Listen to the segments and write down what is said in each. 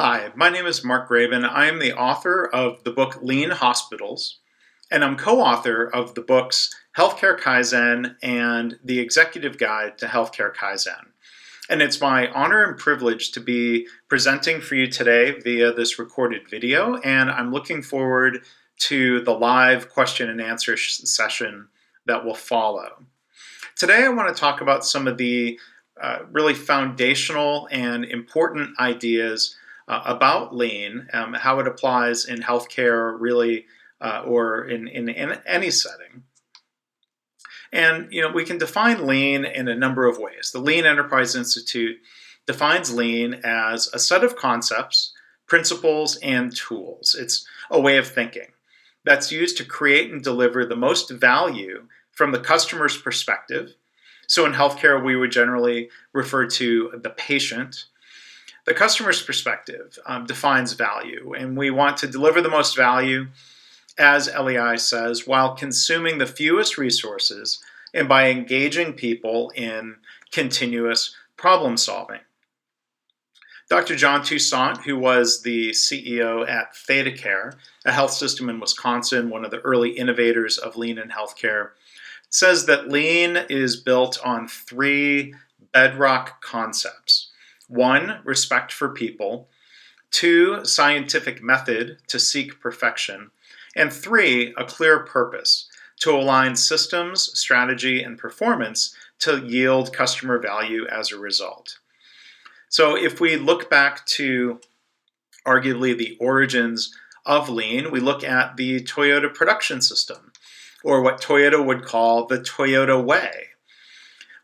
Hi, my name is Mark Graban. I am the author of the book Lean Hospitals, and I'm co-author of the books Healthcare Kaizen and The Executive Guide to Healthcare Kaizen. And it's my honor and privilege to be presenting for you today via this recorded video, and I'm looking forward to the live question and answer session that will follow. Today I want to talk about some of the really foundational and important ideas about lean, how it applies in healthcare really, or in any setting. And we can define lean in a number of ways. The Lean Enterprise Institute defines lean as a set of concepts, principles, and tools. It's a way of thinking that's used to create and deliver the most value from the customer's perspective. So in healthcare, we would generally refer to the patient. The customer's perspective defines value, and we want to deliver the most value, as LEI says, while consuming the fewest resources and by engaging people in continuous problem solving. Dr. John Toussaint, who was the CEO at ThedaCare, a health system in Wisconsin, one of the early innovators of lean in healthcare, says that lean is built on three bedrock concepts. 1, respect for people. 2, scientific method to seek perfection. And 3, a clear purpose to align systems, strategy, and performance to yield customer value as a result. So if we look back to arguably the origins of lean, we look at the Toyota production system, or what Toyota would call the Toyota way.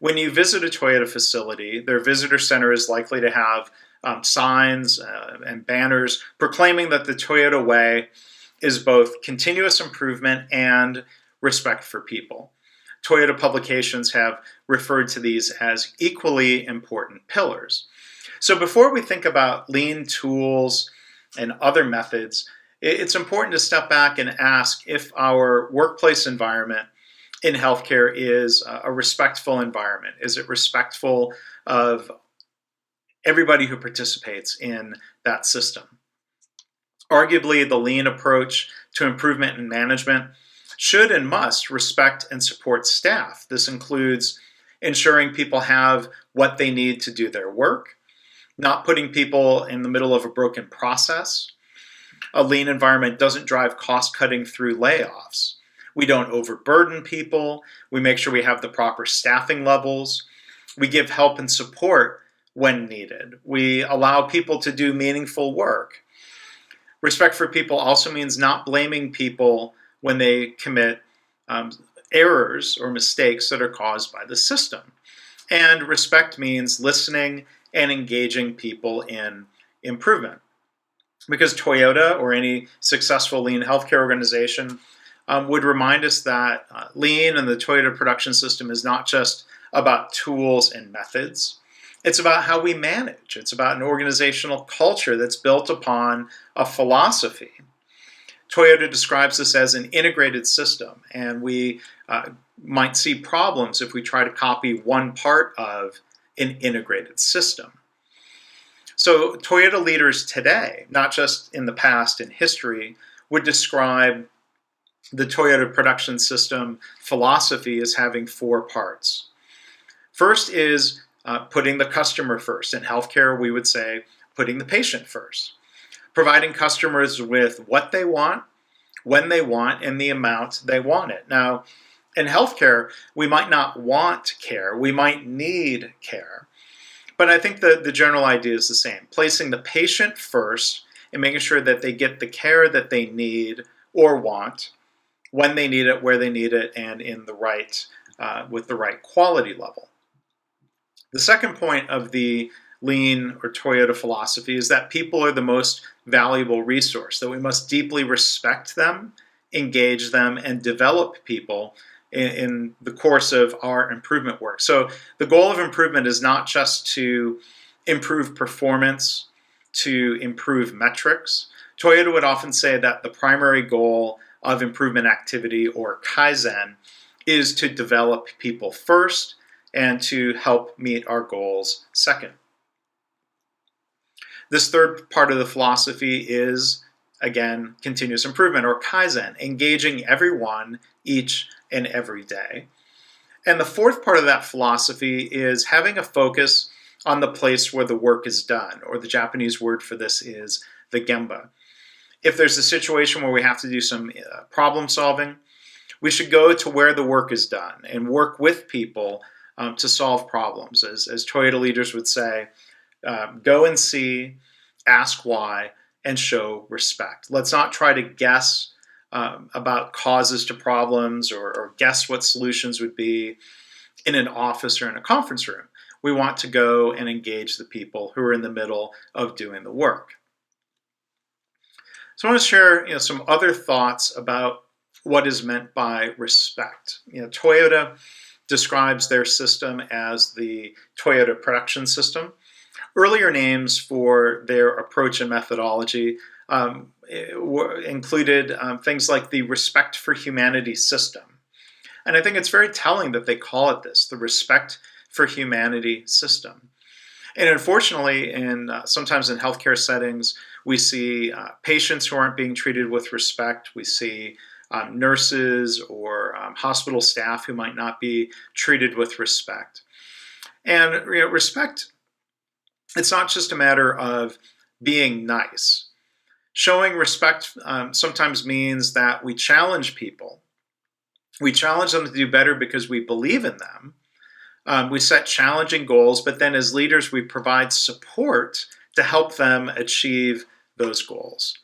When you visit a Toyota facility, their visitor center is likely to have signs and banners proclaiming that the Toyota way is both continuous improvement and respect for people. Toyota publications have referred to these as equally important pillars. So before we think about lean tools and other methods, it's important to step back and ask if our workplace environment in healthcare is a respectful environment. Is it respectful of everybody who participates in that system? Arguably, the lean approach to improvement and management should and must respect and support staff. This includes ensuring people have what they need to do their work, not putting people in the middle of a broken process. A lean environment doesn't drive cost cutting through layoffs. We don't overburden people. We make sure we have the proper staffing levels. We give help and support when needed. We allow people to do meaningful work. Respect for people also means not blaming people when they commit errors or mistakes that are caused by the system. And respect means listening and engaging people in improvement. Because Toyota or any successful lean healthcare organization would remind us that lean and the Toyota production system is not just about tools and methods. It's about how we manage. It's about an organizational culture that's built upon a philosophy. Toyota describes this as an integrated system, and we might see problems if we try to copy one part of an integrated system. So Toyota leaders today, not just in the past, in history, would describe the Toyota production system philosophy as having 4 parts. First is putting the customer first. In healthcare, we would say putting the patient first. Providing customers with what they want, when they want, and the amount they want it. Now, in healthcare, we might not want care. We might need care. But I think the general idea is the same. Placing the patient first and making sure that they get the care that they need or want, when they need it, where they need it, and in the right, with the right quality level. The second point of the lean or Toyota philosophy is that people are the most valuable resource, that we must deeply respect them, engage them, and develop people in the course of our improvement work. So the goal of improvement is not just to improve performance, to improve metrics. Toyota would often say that the primary goal of improvement activity, or Kaizen, is to develop people first and to help meet our goals second. This third part of the philosophy is, again, continuous improvement, or Kaizen, engaging everyone each and every day. And the fourth part of that philosophy is having a focus on the place where the work is done, or the Japanese word for this is the gemba. If there's a situation where we have to do some problem solving, we should go to where the work is done and work with people to solve problems. As Toyota leaders would say, go and see, ask why, and show respect. Let's not try to guess about causes to problems or guess what solutions would be in an office or in a conference room. We want to go and engage the people who are in the middle of doing the work. So I want to share some other thoughts about what is meant by respect. Toyota describes their system as the Toyota production system. Earlier names for their approach and methodology included things like the Respect for Humanity system. And I think it's very telling that they call it this, the Respect for Humanity system. And unfortunately, sometimes in healthcare settings, we see patients who aren't being treated with respect. We see nurses or hospital staff who might not be treated with respect. And respect, it's not just a matter of being nice. Showing respect sometimes means that we challenge people. We challenge them to do better because we believe in them. We set challenging goals, but then as leaders, we provide support to help them achieve those goals.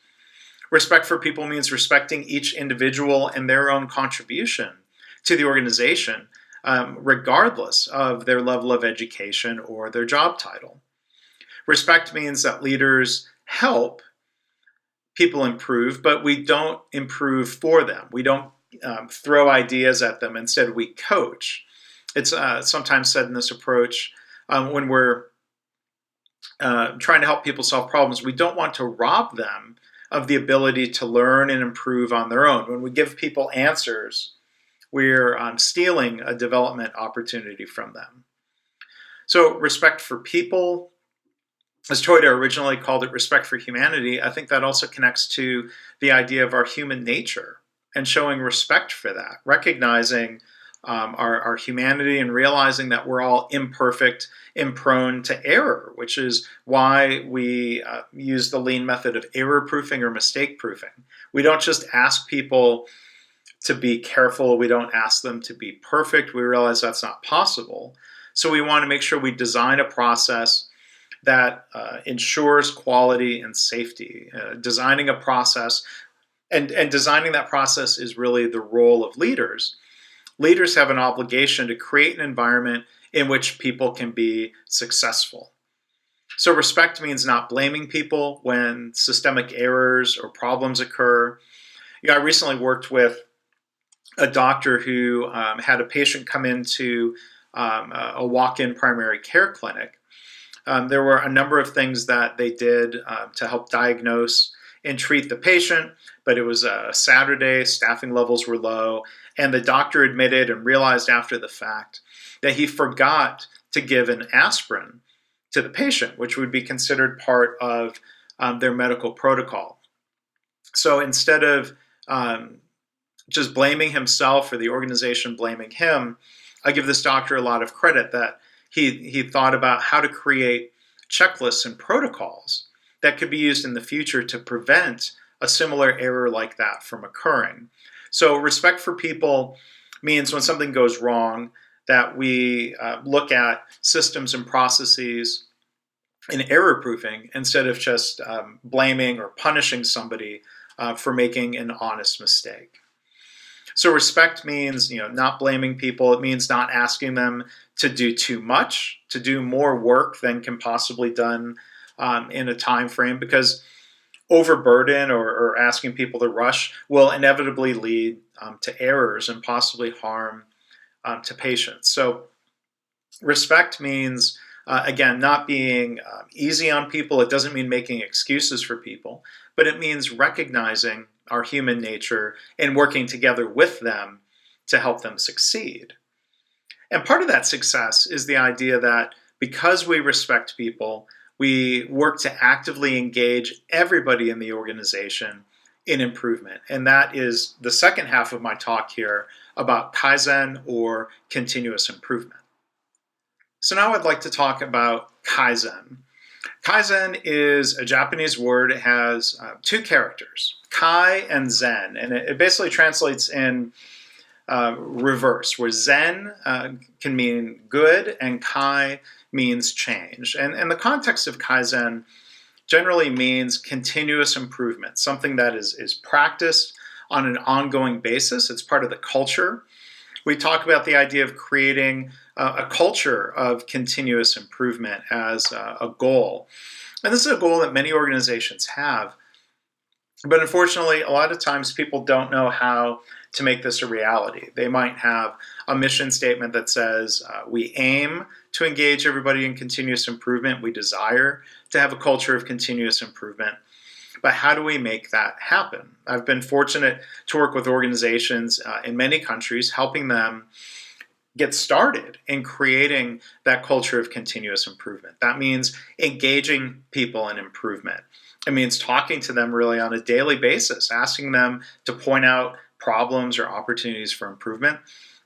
Respect for people means respecting each individual and their own contribution to the organization, regardless of their level of education or their job title. Respect means that leaders help people improve, but we don't improve for them. We don't throw ideas at them. Instead, we coach. It's sometimes said in this approach, when we're trying to help people solve problems, we don't want to rob them of the ability to learn and improve on their own. When we give people answers, we're stealing a development opportunity from them. So respect for people, as Toyota originally called it, respect for humanity, I think that also connects to the idea of our human nature and showing respect for that, recognizing our humanity and realizing that we're all imperfect and prone to error, which is why we use the lean method of error proofing or mistake proofing. We don't just ask people to be careful. We don't ask them to be perfect. We realize that's not possible. So we want to make sure we design a process that ensures quality and safety. Designing a process, and designing that process is really the role of leaders. Leaders have an obligation to create an environment in which people can be successful. So respect means not blaming people when systemic errors or problems occur. I recently worked with a doctor who had a patient come into a walk-in primary care clinic. There were a number of things that they did to help diagnose and treat the patient, but it was a Saturday, staffing levels were low, and the doctor admitted and realized after the fact that he forgot to give an aspirin to the patient, which would be considered part of their medical protocol. So instead of just blaming himself or the organization blaming him, I give this doctor a lot of credit that he thought about how to create checklists and protocols that could be used in the future to prevent a similar error like that from occurring. So respect for people means when something goes wrong, that we look at systems and processes in error proofing instead of just blaming or punishing somebody for making an honest mistake. So respect means not blaming people. It means not asking them to do too much, to do more work than can possibly done in a time frame, because overburden or asking people to rush will inevitably lead to errors and possibly harm to patients. So respect means, again, not being easy on people. It doesn't mean making excuses for people, but it means recognizing our human nature and working together with them to help them succeed. And part of that success is the idea that because we respect people, We work to actively engage everybody in the organization in improvement. And that is the second half of my talk here about Kaizen, or continuous improvement. So now I'd like to talk about Kaizen. Kaizen is a Japanese word. It has two characters, Kai and Zen, and it basically translates in reverse, where Zen can mean good and Kai means change. And the context of Kaizen generally means continuous improvement, something that is practiced on an ongoing basis. It's part of the culture. We talk about the idea of creating a culture of continuous improvement as a goal. And this is a goal that many organizations have. But unfortunately, a lot of times people don't know how to make this a reality. They might have a mission statement that says, we aim to engage everybody in continuous improvement. We desire to have a culture of continuous improvement. But how do we make that happen? I've been fortunate to work with organizations in many countries, helping them get started in creating that culture of continuous improvement. That means engaging people in improvement. It means talking to them really on a daily basis, asking them to point out problems or opportunities for improvement,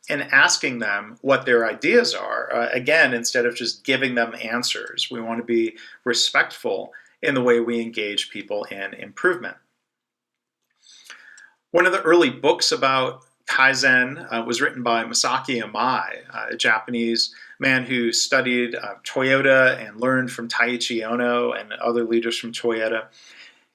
and asking them what their ideas are. Again, instead of just giving them answers, we want to be respectful in the way we engage people in improvement. One of the early books about Kaizen was written by Masaki Amai, a Japanese man who studied Toyota and learned from Taiichi Ono and other leaders from Toyota.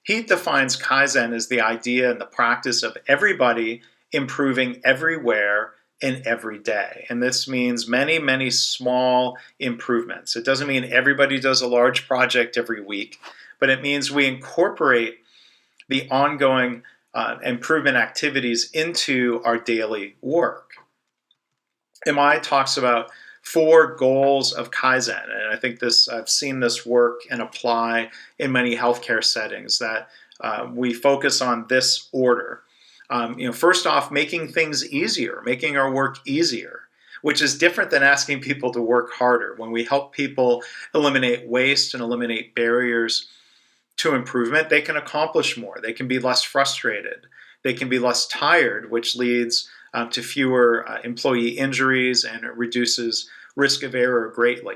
He defines Kaizen as the idea and the practice of everybody improving everywhere and every day. And this means many, many small improvements. It doesn't mean everybody does a large project every week, but it means we incorporate the ongoing improvement activities into our daily work. MI talks about 4 goals of Kaizen, and I think I've seen this work and apply in many healthcare settings, that we focus on this order. First off, making things easier, making our work easier, which is different than asking people to work harder. When we help people eliminate waste and eliminate barriers to improvement, they can accomplish more. They can be less frustrated. They can be less tired, which leads to fewer employee injuries, and it reduces risk of error greatly.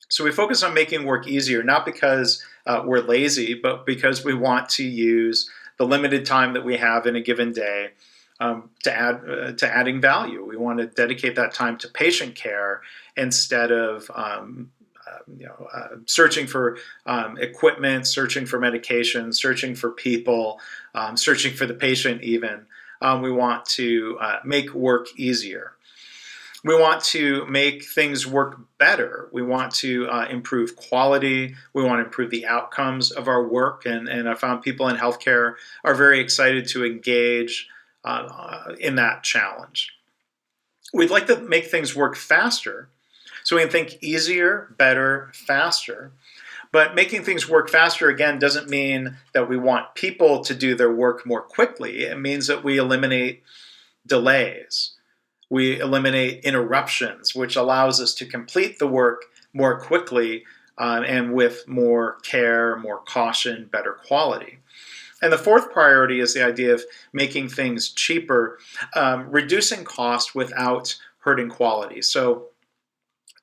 So we focus on making work easier, not because we're lazy, but because we want to use the limited time that we have in a given day to adding value. We want to dedicate that time to patient care instead of searching for equipment, searching for medication, searching for people, searching for the patient even. We want to make work easier. We want to make things work better. We want to improve quality. We want to improve the outcomes of our work. And I found people in healthcare are very excited to engage in that challenge. We'd like to make things work faster, so we can think easier, better, faster. But making things work faster, again, doesn't mean that we want people to do their work more quickly. It means that we eliminate delays. We eliminate interruptions, which allows us to complete the work more quickly and with more care, more caution, better quality. And the fourth priority is the idea of making things cheaper, reducing cost without hurting quality. So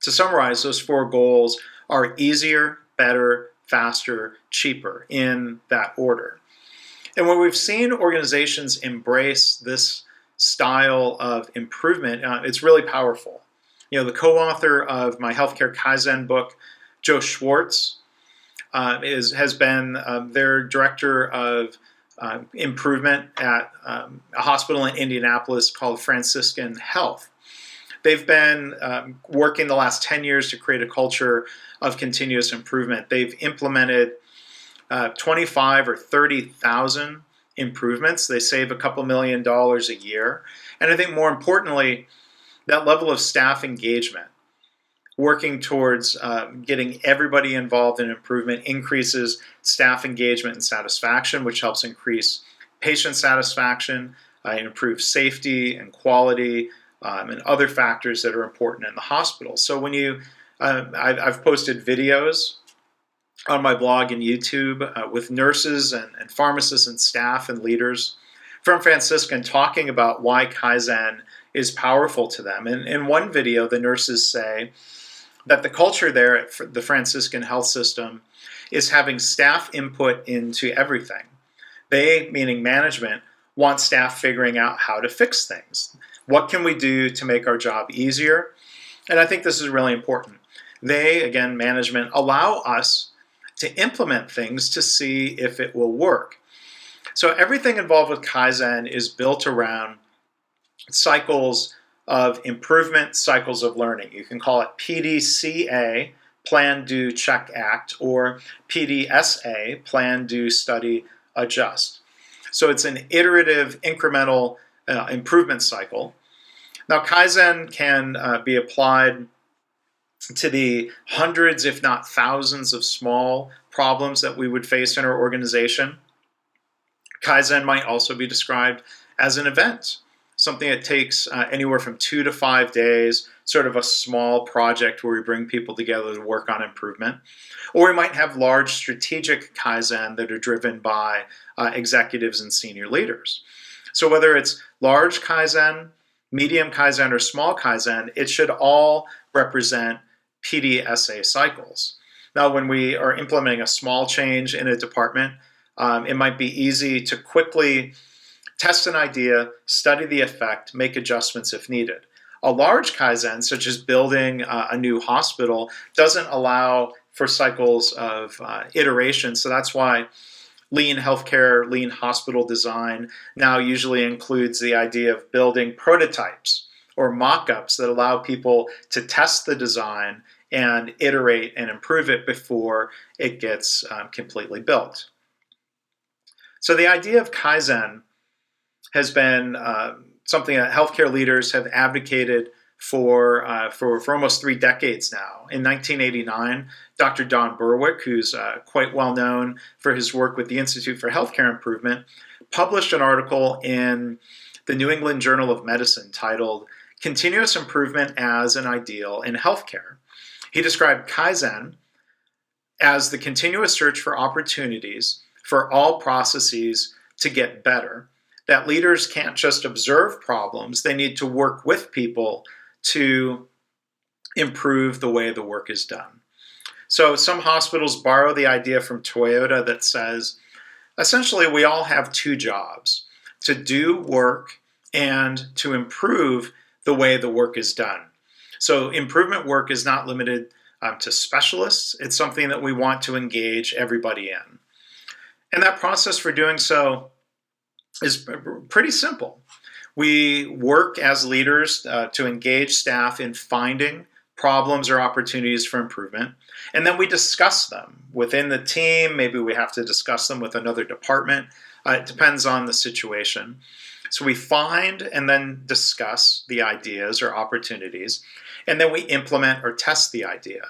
to summarize, those 4 goals are easier, better, faster, cheaper, in that order. And when we've seen organizations embrace this style of improvement, it's really powerful. The co-author of my Healthcare Kaizen book, Joe Schwartz, has been their director of improvement at a hospital in Indianapolis called Franciscan Health. They've been working the last 10 years to create a culture of continuous improvement. They've implemented 25 or 30,000 improvements. They save a couple $1 million a year. And I think more importantly, that level of staff engagement, working towards getting everybody involved in improvement, increases staff engagement and satisfaction, which helps increase patient satisfaction, improve safety and quality, and other factors that are important in the hospital. So when I've posted videos on my blog and YouTube with nurses and pharmacists and staff and leaders from Franciscan talking about why Kaizen is powerful to them. And in one video, the nurses say that the culture there at the Franciscan Health System is having staff input into everything. They, meaning management, want staff figuring out how to fix things. What can we do to make our job easier? And I think this is really important. They, again, management, allow us to implement things to see if it will work. So everything involved with Kaizen is built around cycles of improvement, cycles of learning. You can call it PDCA, plan, do, check, act, or PDSA, plan, do, study, adjust. So it's an iterative, incremental improvement cycle. Now, Kaizen can be applied to the hundreds, if not thousands, of small problems that we would face in our organization. Kaizen might also be described as an event, something that takes anywhere from 2 to 5 days, sort of a small project where we bring people together to work on improvement. Or we might have large strategic Kaizen that are driven by executives and senior leaders. So whether it's large Kaizen, medium Kaizen, or small Kaizen, it should all represent PDSA cycles. Now, when we are implementing a small change in a department, it might be easy to quickly test an idea, study the effect, make adjustments if needed. A large Kaizen, such as building a new hospital, doesn't allow for cycles of iteration. So that's why lean healthcare, lean hospital design now usually includes the idea of building prototypes or mock-ups that allow people to test the design and iterate and improve it before it gets completely built. So the idea of Kaizen has been something that healthcare leaders have advocated for almost 3 decades now. In 1989, Dr. Don Berwick, who's quite well known for his work with the Institute for Healthcare Improvement, published an article in the New England Journal of Medicine titled "Continuous Improvement as an Ideal in Healthcare." He described Kaizen as the continuous search for opportunities for all processes to get better, that leaders can't just observe problems, they need to work with people to improve the way the work is done. So some hospitals borrow the idea from Toyota that says, essentially, we all have 2 jobs: to do work and to improve the way the work is done. So improvement work is not limited to specialists. It's something that we want to engage everybody in. And that process for doing so is pretty simple. We work as leaders to engage staff in finding problems or opportunities for improvement, and then we discuss them within the team. Maybe we have to discuss them with another department. It depends on the situation. So we find and then discuss the ideas or opportunities, and then we implement or test the idea.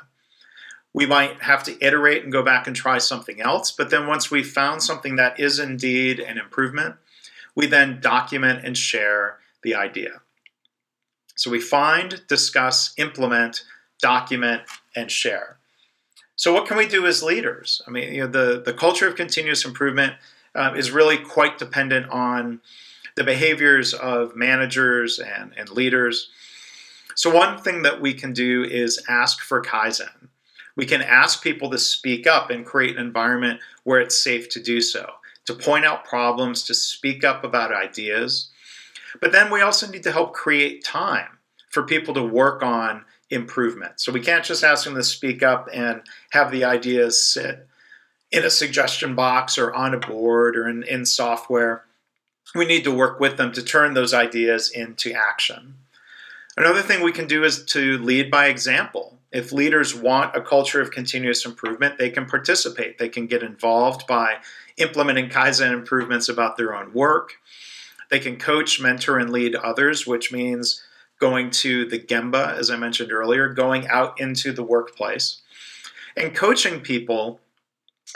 We might have to iterate and go back and try something else, but then once we've found something that is indeed an improvement, we then document and share the idea. So we find, discuss, implement, document, and share. So what can we do as leaders? I mean, the culture of continuous improvement is really quite dependent on the behaviors of managers and leaders. So one thing that we can do is ask for Kaizen. We can ask people to speak up and create an environment where it's safe to do so, to point out problems, to speak up about ideas. But then we also need to help create time for people to work on improvement. So we can't just ask them to speak up and have the ideas sit in a suggestion box or on a board or in software. We need to work with them to turn those ideas into action. Another thing we can do is to lead by example. If leaders want a culture of continuous improvement, they can participate. They can get involved by implementing Kaizen improvements about their own work. They can coach, mentor, and lead others, which means going to the Gemba, as I mentioned earlier, going out into the workplace, and coaching people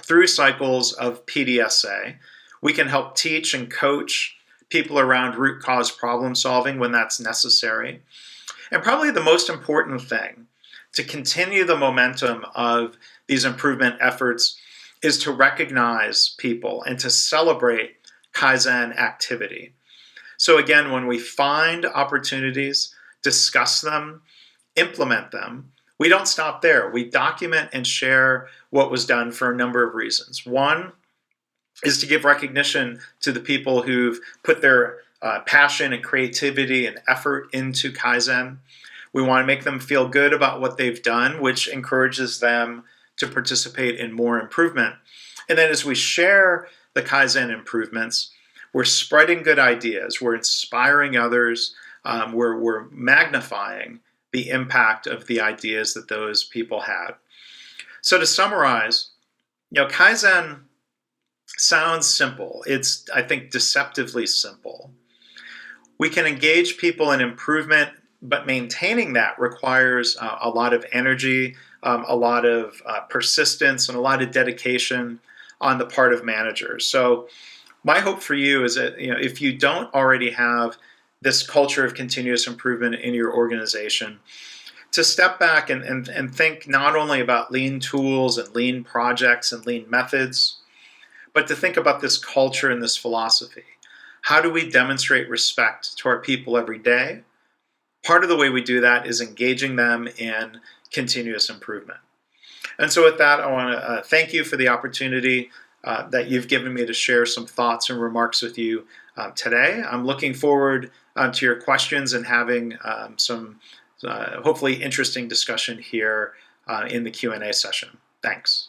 through cycles of PDSA. We can help teach and coach people around root cause problem solving when that's necessary. And probably the most important thing, to continue the momentum of these improvement efforts is to recognize people and to celebrate Kaizen activity. So again, when we find opportunities, discuss them, implement them, we don't stop there. We document and share what was done for a number of reasons. One is to give recognition to the people who've put their passion and creativity and effort into Kaizen. We want to make them feel good about what they've done, which encourages them to participate in more improvement. And then as we share the Kaizen improvements, we're spreading good ideas, we're inspiring others, we're magnifying the impact of the ideas that those people had. So to summarize, Kaizen sounds simple. It's, I think, deceptively simple. We can engage people in improvement, but maintaining that requires a lot of energy, a lot of persistence, and a lot of dedication on the part of managers. So my hope for you is that if you don't already have this culture of continuous improvement in your organization, to step back and think not only about lean tools and lean projects and lean methods, but to think about this culture and this philosophy. How do we demonstrate respect to our people every day? Part of the way we do that is engaging them in continuous improvement. And so with that, I want to thank you for the opportunity that you've given me to share some thoughts and remarks with you today. I'm looking forward to your questions and having some hopefully interesting discussion here in the Q&A session. Thanks.